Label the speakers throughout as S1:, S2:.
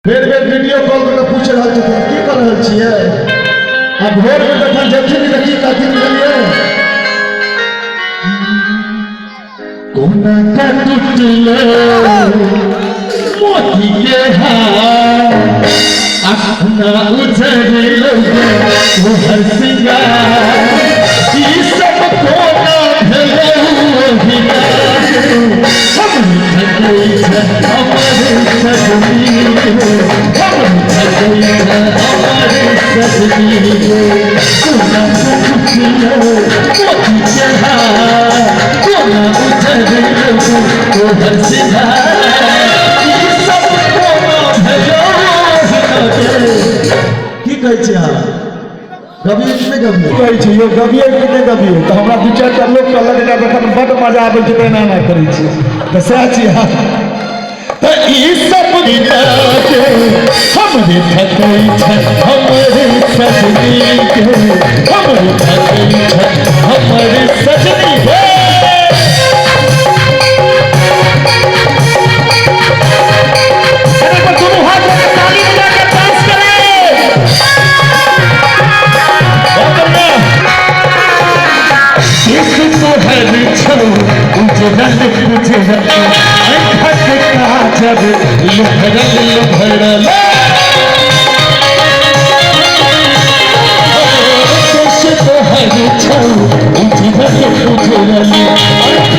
S1: बेर बेर video call करके पूछ रहा थे की कर रहल छियै आ भोर में जखन जखन देखी कथी मिलिए कोना का टूटले मोती के हार अपना उजड़लो वो हर सिंगार ई सब कोना भेलो हिना हम थकई छ हमारे सजनी हम थकई छ हमारे सजनी कोना का टूटलो मोती के हार कोना उजड़लो वो हर सिंगार ई सब कोना भेलो की कहै छी अहाँ गबिए कि नहीं गबिए
S2: कहै छी यो गबिए कि नहीं गबिए तो हमरा दू चारि टा लोक कहलक जे देखन बड मजा आबै छै एना एना करै छी तो सएह छी अहाँ
S1: तो ई सब के हमरे थकै छै हमरे सजनी के हमरे थकै छै हमरे सजनी के जब लुभरल लुभरल तोहर छौ उजरल उजरल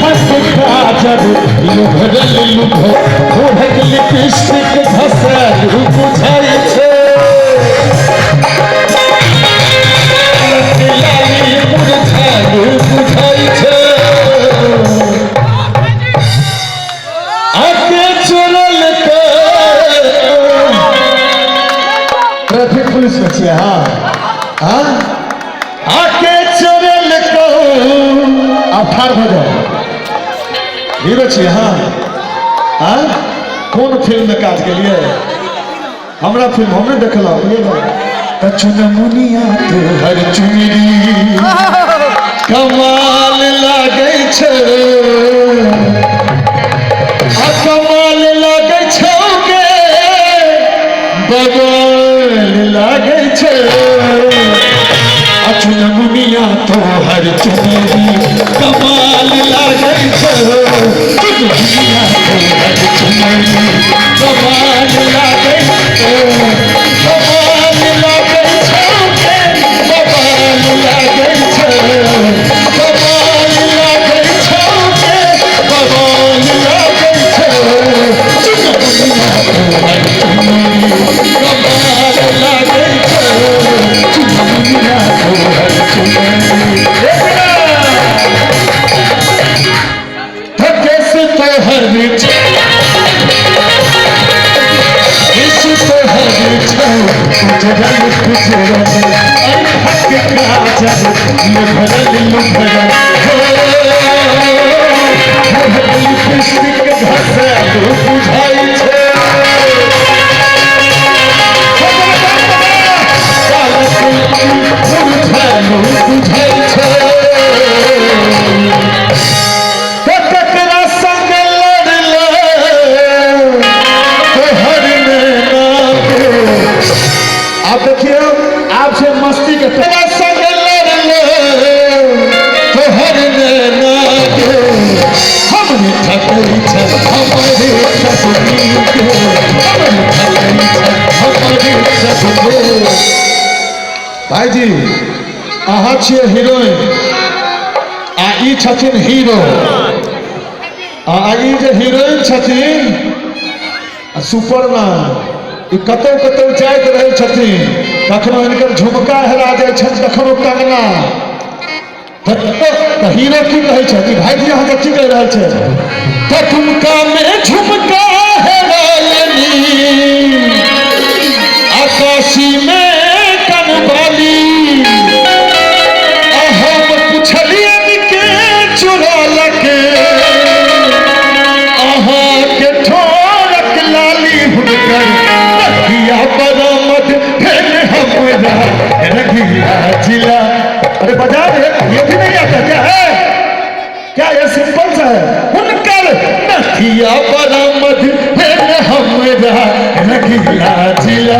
S1: खस का जब लुभरल लुभरल ओढ़ल लिपस्टिक घसल बुझाइ छै लाली मुरझाल बुझाइ छै
S2: पुलिस में छियै हाँ
S1: आके चोरल को
S2: आप ठार भऽ जाओ हीरो छियै हाँ कौन फिल्म में काज केलिए हमरा फिल्म हम नहीं देखलहुँ
S1: चुनमुनिया तोहर चुनरी कमाल लागे छै आ कमाल लागे छौ के बगल लागे छै आ चुनमुनिया तोहर चुनरी कमाल लागे छै चुनमुनिया तोहर चुनरी कमाल लागे छै कमाल लागे छै कमाल लागे छै कमाल लागे छै कमाल लागे छै चुनमुनिया तोहर चुनरी कमाल लागे छै चुनमुनिया तोहर चुनरी केस तोहर केस तोहर छौ उजरल उजरल हक का जब लुभरल लुभरल लिपस्टिक घसल बुझाइ छै बुझाइ छै ककरा संग लड़ले तोहर
S2: आप देखिए आपसे मस्ती के
S1: ककरा संग लड़ले तोहर हमरे थकै छै हमरे सजनी के हमरे थकै छै हमरे सजनी
S2: भाईजी अहाँ छियै हीरोइन आ ई छथिन हीरो आ ई जे हीरोइन छथिन आ सुपरमैन ई कतौ कतौ जाइत रहै छथिन कखनो हिनकर झुमका हेरा जाइ छनि कखनो कंगना तऽ हीरो की कहै छथि भाईजी अहाँके की कहि रहल छै
S1: झुमका में झुमका हेरायनी आकाशी में कनवाली हम पुछलियन के चुरा लगे अहाँ के ठोरक लाली हुनकर रखिया बरामद भेल हमरा रखिया जिला
S2: अरे बजा रहे ये भी नहीं आता क्या है क्या ये सिंपल सा है
S1: हुनकर नथिया बरामद भेल हमरा
S2: हमरा रंगीला जिला।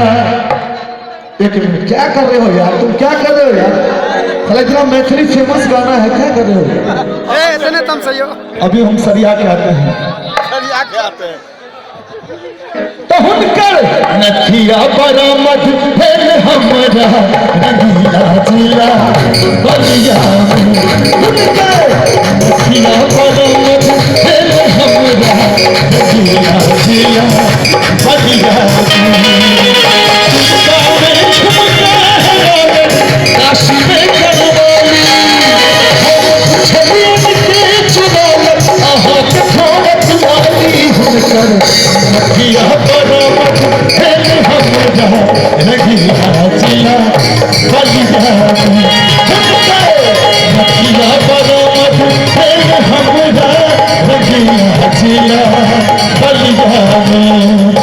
S2: एक मिनट, क्या कर रहे हो यार, तुम क्या कर रहे हो यार? साला इतना मैथिली फेमस गाना है, क्या कर रहे हो?
S3: इतने तुम सही हो।
S2: अभी हम सरिया के आते हैं तो हुनकर नथिया बरामद भेल हमरा रंगीला जिला बलिया में। हुनकर नथिया बरामद भेल हमरा रंगीला जिला बलिया में। काशी में करवाली छलियन के चुनाव अहाँ के थोड़त वाली। हुनकर नथिया बरामद भेल हमरा रंगीला जिला बलिया में। हुनकर नथिया बरामद भेल हमरा रंगीला जिला बलिया में।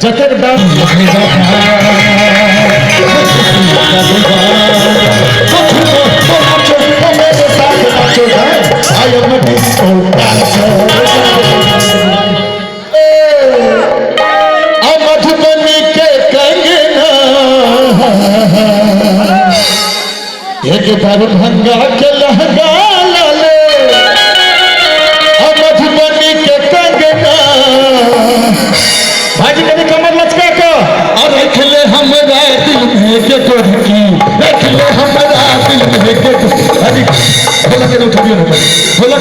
S2: जकर दाम मधुबनी के कंगना एक दरभंगा के लहंगा लाले। मधुबनी के कंगना भाजी कभी कमर लचका को और रख ले हमरा दिल में के गोरकी, रख ले हमरा दिल में के भाजी बोला के उठा दियो ना बोला